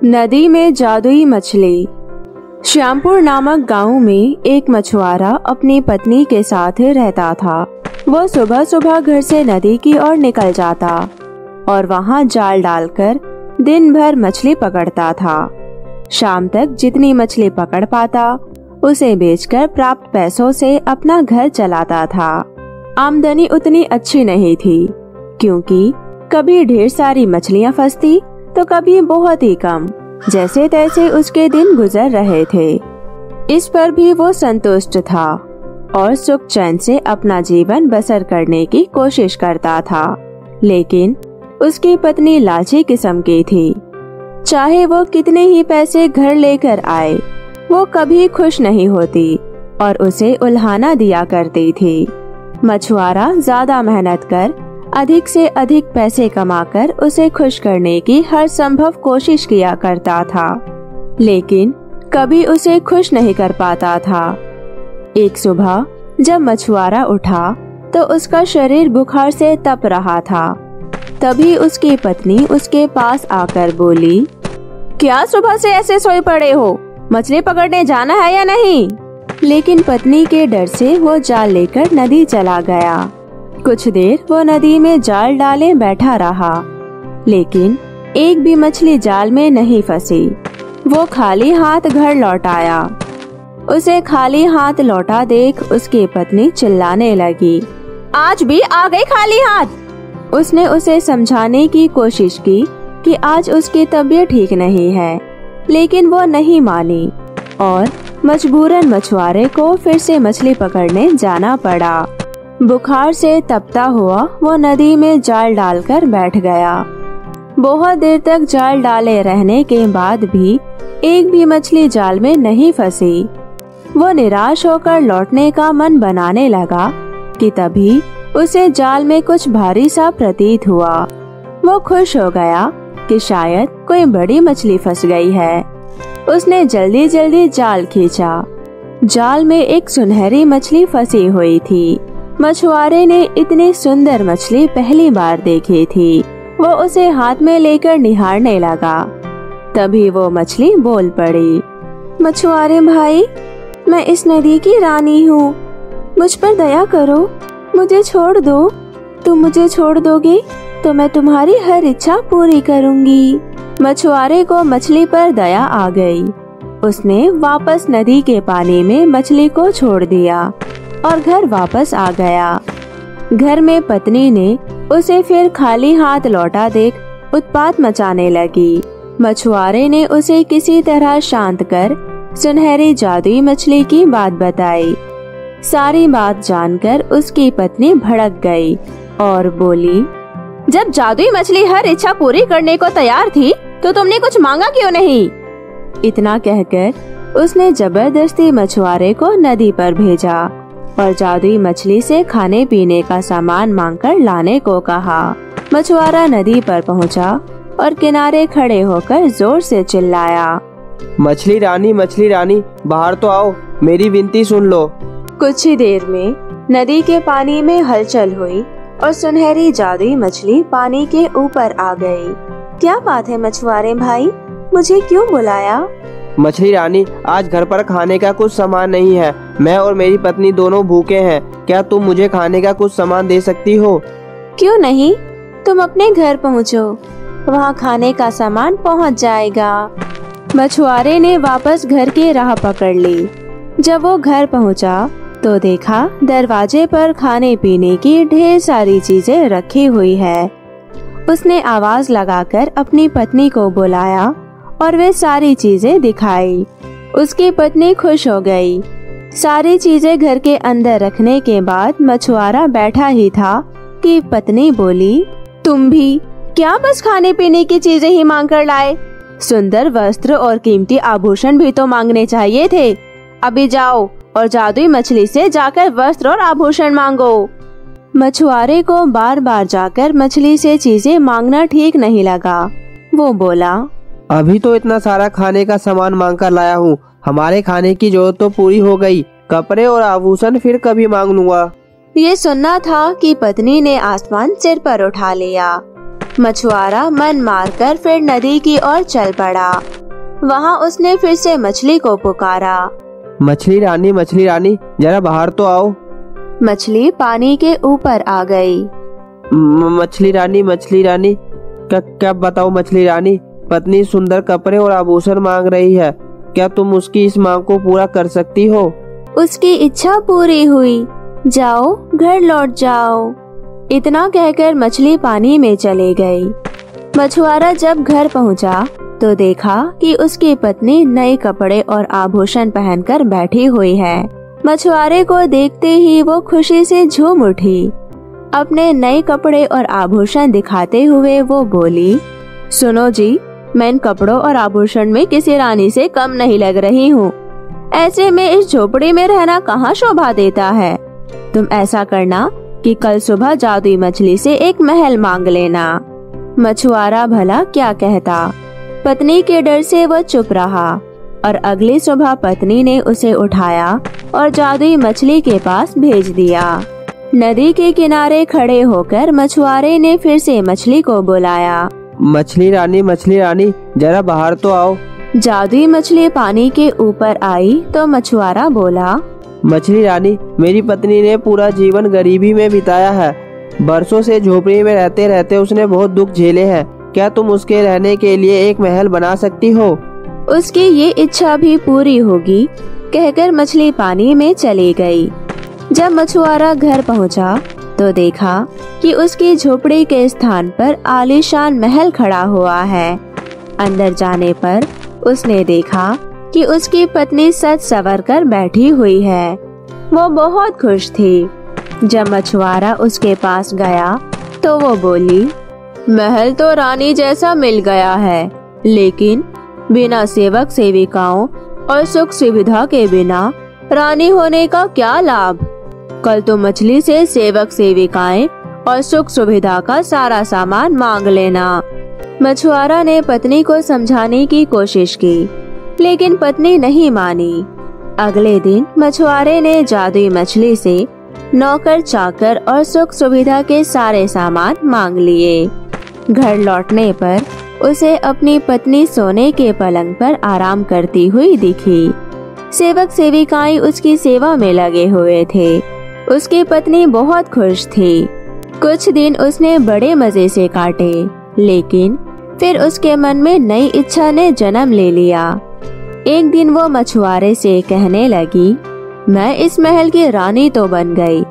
नदी में जादुई मछली। श्यामपुर नामक गांव में एक मछुआरा अपनी पत्नी के साथ रहता था। वो सुबह सुबह घर से नदी की ओर निकल जाता और वहां जाल डालकर दिन भर मछली पकड़ता था। शाम तक जितनी मछली पकड़ पाता उसे बेचकर प्राप्त पैसों से अपना घर चलाता था। आमदनी उतनी अच्छी नहीं थी, क्योंकि कभी ढेर सारी मछलियां फंसती तो कभी बहुत ही कम। जैसे तैसे उसके दिन गुजर रहे थे। इस पर भी वो संतुष्ट था और सुख चैन से अपना जीवन बसर करने की कोशिश करता था। लेकिन उसकी पत्नी लालची किस्म की थी। चाहे वो कितने ही पैसे घर लेकर आए, वो कभी खुश नहीं होती और उसे उल्हाना दिया करती थी। मछुआरा ज्यादा मेहनत कर अधिक से अधिक पैसे कमाकर उसे खुश करने की हर संभव कोशिश किया करता था, लेकिन कभी उसे खुश नहीं कर पाता था। एक सुबह जब मछुआरा उठा तो उसका शरीर बुखार से तप रहा था। तभी उसकी पत्नी उसके पास आकर बोली, क्या सुबह से ऐसे सोए पड़े हो? मछली पकड़ने जाना है या नहीं? लेकिन पत्नी के डर से वो जाल लेकर नदी चला गया। कुछ देर वो नदी में जाल डाले बैठा रहा, लेकिन एक भी मछली जाल में नहीं फंसी। वो खाली हाथ घर लौट आया। उसे खाली हाथ लौटा देख उसकी पत्नी चिल्लाने लगी, आज भी आ गई खाली हाथ। उसने उसे समझाने की कोशिश की कि आज उसकी तबीयत ठीक नहीं है, लेकिन वो नहीं मानी और मजबूरन मछुआरे को फिर से मछली पकड़ने जाना पड़ा। बुखार से तपता हुआ वो नदी में जाल डालकर बैठ गया। बहुत देर तक जाल डाले रहने के बाद भी एक भी मछली जाल में नहीं फंसी। वो निराश होकर लौटने का मन बनाने लगा कि तभी उसे जाल में कुछ भारी सा प्रतीत हुआ। वो खुश हो गया कि शायद कोई बड़ी मछली फंस गई है। उसने जल्दी जल्दी जाल खींचा। जाल में एक सुनहरी मछली फंसी हुई थी। मछुआरे ने इतनी सुंदर मछली पहली बार देखी थी। वो उसे हाथ में लेकर निहारने लगा। तभी वो मछली बोल पड़ी, मछुआरे भाई, मैं इस नदी की रानी हूँ। मुझ पर दया करो, मुझे छोड़ दो। तुम मुझे छोड़ दोगे तो मैं तुम्हारी हर इच्छा पूरी करूँगी। मछुआरे को मछली पर दया आ गई। उसने वापस नदी के पानी में मछली को छोड़ दिया और घर वापस आ गया। घर में पत्नी ने उसे फिर खाली हाथ लौटा देख उत्पात मचाने लगी। मछुआरे ने उसे किसी तरह शांत कर सुनहरी जादुई मछली की बात बताई। सारी बात जानकर उसकी पत्नी भड़क गई और बोली, जब जादुई मछली हर इच्छा पूरी करने को तैयार थी तो तुमने कुछ मांगा क्यों नहीं? इतना कहकर उसने जबरदस्ती मछुआरे को नदी पर भेजा और जादुई मछली से खाने पीने का सामान मांगकर लाने को कहा। मछुआरा नदी पर पहुंचा और किनारे खड़े होकर जोर से चिल्लाया, मछली रानी, बाहर तो आओ, मेरी विनती सुन लो। कुछ ही देर में नदी के पानी में हलचल हुई और सुनहरी जादुई मछली पानी के ऊपर आ गई। क्या बात है मछुआरे भाई, मुझे क्यों बुलाया? मछली रानी, आज घर पर खाने का कुछ सामान नहीं है। मैं और मेरी पत्नी दोनों भूखे हैं। क्या तुम मुझे खाने का कुछ सामान दे सकती हो? क्यों नहीं, तुम अपने घर पहुँचो, वहाँ खाने का सामान पहुँच जाएगा। मछुआरे ने वापस घर की राह पकड़ ली। जब वो घर पहुँचा तो देखा दरवाजे पर खाने पीने की ढेर सारी चीजें रखी हुई है। उसने आवाज लगाकर अपनी पत्नी को बुलाया और वे सारी चीजें दिखाई। उसकी पत्नी खुश हो गई। सारी चीजें घर के अंदर रखने के बाद मछुआरा बैठा ही था कि पत्नी बोली, तुम भी क्या बस खाने पीने की चीजें ही मांग कर लाए? सुंदर वस्त्र और कीमती आभूषण भी तो मांगने चाहिए थे। अभी जाओ और जादुई मछली से जाकर वस्त्र और आभूषण मांगो। मछुआरे को बार बार जाकर मछली से चीजें मांगना ठीक नहीं लगा। वो बोला, अभी तो इतना सारा खाने का सामान मांग कर लाया हूँ। हमारे खाने की जरूरत तो पूरी हो गई। कपड़े और आभूषण फिर कभी मांग लूंगा। ये सुनना था कि पत्नी ने आसमान सिर पर उठा लिया। मछुआरा मन मारकर फिर नदी की ओर चल पड़ा। वहाँ उसने फिर से मछली को पुकारा। मछली रानी जरा बाहर तो आओ। मछली पानी के ऊपर आ गई। मछली रानी क्या बताओ मछली रानी, पत्नी सुंदर कपड़े और आभूषण मांग रही है, क्या तुम उसकी इस मांग को पूरा कर सकती हो? उसकी इच्छा पूरी हुई, जाओ घर लौट जाओ। इतना कहकर मछली पानी में चली गई। मछुआरा जब घर पहुंचा तो देखा कि उसकी पत्नी नए कपड़े और आभूषण पहनकर बैठी हुई है। मछुआरे को देखते ही वो खुशी से झूम उठी। अपने नए कपड़े और आभूषण दिखाते हुए वो बोली, सुनो जी, मैं इन कपड़ों और आभूषण में किसी रानी से कम नहीं लग रही हूँ। ऐसे में इस झोपड़ी में रहना कहाँ शोभा देता है। तुम ऐसा करना कि कल सुबह जादुई मछली से एक महल मांग लेना। मछुआरा भला क्या कहता। पत्नी के डर से वो चुप रहा और अगली सुबह पत्नी ने उसे उठाया और जादुई मछली के पास भेज दिया। नदी के किनारे खड़े होकर मछुआरे ने फिर से मछली को बुलाया। मछली रानी जरा बाहर तो आओ। जादुई मछली पानी के ऊपर आई तो मछुआरा बोला, मछली रानी, मेरी पत्नी ने पूरा जीवन गरीबी में बिताया है। बरसों से झोपड़ी में रहते रहते उसने बहुत दुख झेले हैं। क्या तुम उसके रहने के लिए एक महल बना सकती हो? उसकी ये इच्छा भी पूरी होगी, कहकर मछली पानी में चली गई। जब मछुआरा घर पहुंचा तो देखा कि उसकी झोपड़ी के स्थान पर आलीशान महल खड़ा हुआ है। अंदर जाने पर उसने देखा कि उसकी पत्नी सज संवर कर बैठी हुई है। वो बहुत खुश थी। जब मछुआरा उसके पास गया तो वो बोली, महल तो रानी जैसा मिल गया है, लेकिन बिना सेवक सेविकाओं और सुख सुविधा के बिना रानी होने का क्या लाभ। कल तो मछली से सेवक सेविकाएं और सुख सुविधा का सारा सामान मांग लेना। मछुआरा ने पत्नी को समझाने की कोशिश की, लेकिन पत्नी नहीं मानी। अगले दिन मछुआरे ने जादुई मछली से नौकर चाकर और सुख सुविधा के सारे सामान मांग लिए। घर लौटने पर उसे अपनी पत्नी सोने के पलंग पर आराम करती हुई दिखी। सेवक सेविकाएं उसकी सेवा में लगे हुए थे। उसकी पत्नी बहुत खुश थी। कुछ दिन उसने बड़े मजे से काटे, लेकिन फिर उसके मन में नई इच्छा ने जन्म ले लिया। एक दिन वो मछुआरे से कहने लगी, मैं इस महल की रानी तो बन गई,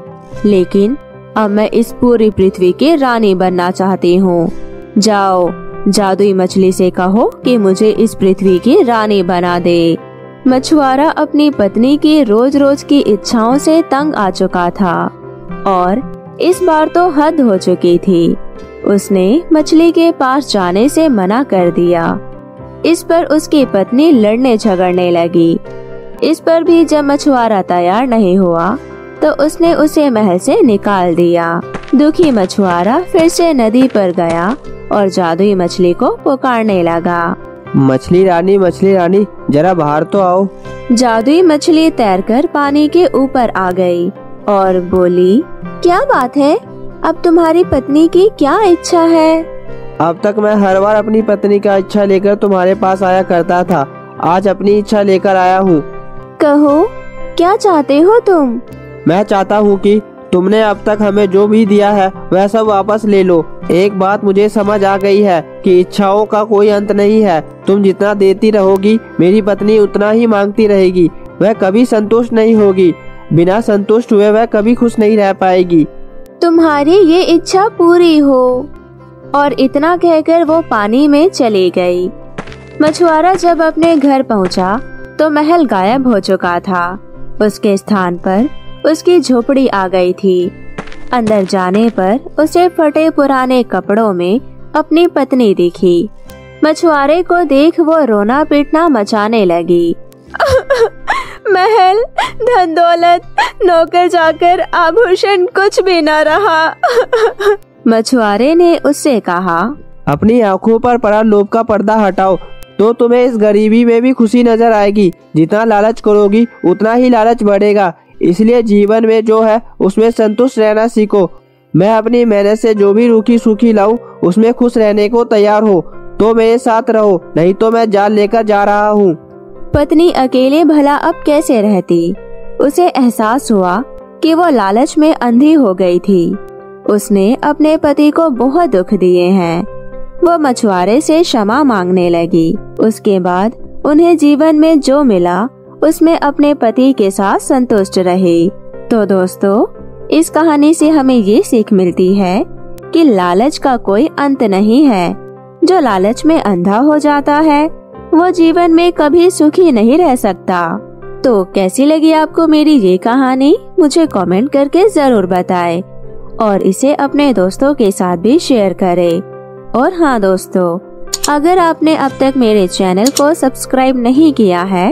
लेकिन अब मैं इस पूरी पृथ्वी की रानी बनना चाहती हूँ। जाओ जादुई मछली से कहो कि मुझे इस पृथ्वी की रानी बना दे। मछुआरा अपनी पत्नी की रोज रोज की इच्छाओं से तंग आ चुका था और इस बार तो हद हो चुकी थी। उसने मछली के पास जाने से मना कर दिया। इस पर उसकी पत्नी लड़ने झगड़ने लगी। इस पर भी जब मछुआरा तैयार नहीं हुआ तो उसने उसे महल से निकाल दिया। दुखी मछुआरा फिर से नदी पर गया और जादुई मछली को पुकारने लगा, मछली रानी जरा बाहर तो आओ। जादुई मछली तैरकर पानी के ऊपर आ गई और बोली, क्या बात है, अब तुम्हारी पत्नी की क्या इच्छा है? अब तक मैं हर बार अपनी पत्नी का इच्छा लेकर तुम्हारे पास आया करता था, आज अपनी इच्छा लेकर आया हूँ। कहो, क्या चाहते हो तुम? मैं चाहता हूँ कि तुमने अब तक हमें जो भी दिया है वह सब वापस ले लो। एक बात मुझे समझ आ गई है कि इच्छाओं का कोई अंत नहीं है। तुम जितना देती रहोगी मेरी पत्नी उतना ही मांगती रहेगी। वह कभी संतुष्ट नहीं होगी। बिना संतुष्ट हुए वह कभी खुश नहीं रह पाएगी। तुम्हारी ये इच्छा पूरी हो। और इतना कहकर वो पानी में चली गई। मछुआरा जब अपने घर पहुंचा तो महल गायब हो चुका था। उसके स्थान पर उसकी झोपड़ी आ गई थी। अंदर जाने पर उसे फटे पुराने कपड़ों में अपनी पत्नी दिखी। मछुआरे को देख वो रोना पीटना मचाने लगी। महल, धन दौलत, नौकर चाकर, आभूषण कुछ भी न रहा। मछुआरे ने उससे कहा, अपनी आंखों पर पड़ा लोभ का पर्दा हटाओ तो तुम्हें इस गरीबी में भी खुशी नजर आएगी। जितना लालच करोगी उतना ही लालच बढ़ेगा। इसलिए जीवन में जो है उसमें संतुष्ट रहना सीखो। मैं अपनी मेहनत से जो भी रूखी सूखी लाऊं उसमें खुश रहने को तैयार हो तो मेरे साथ रहो, नहीं तो मैं जान लेकर जा रहा हूँ। पत्नी अकेले भला अब कैसे रहती। उसे एहसास हुआ कि वो लालच में अंधी हो गई थी। उसने अपने पति को बहुत दुख दिए हैं। वो मछुआरे से क्षमा मांगने लगी। उसके बाद उन्हें जीवन में जो मिला उसमें अपने पति के साथ संतुष्ट रही। तो दोस्तों, इस कहानी से हमें ये सीख मिलती है कि लालच का कोई अंत नहीं है। जो लालच में अंधा हो जाता है वो जीवन में कभी सुखी नहीं रह सकता। तो कैसी लगी आपको मेरी ये कहानी, मुझे कमेंट करके जरूर बताएं और इसे अपने दोस्तों के साथ भी शेयर करें। और हाँ दोस्तों, अगर आपने अब तक मेरे चैनल को सब्सक्राइब नहीं किया है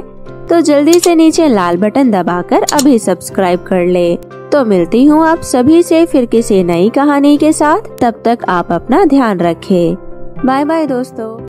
तो जल्दी से नीचे लाल बटन दबाकर अभी सब्सक्राइब कर ले। तो मिलती हूँ आप सभी से फिर किसी नई कहानी के साथ। तब तक आप अपना ध्यान रखें। बाय बाय दोस्तों।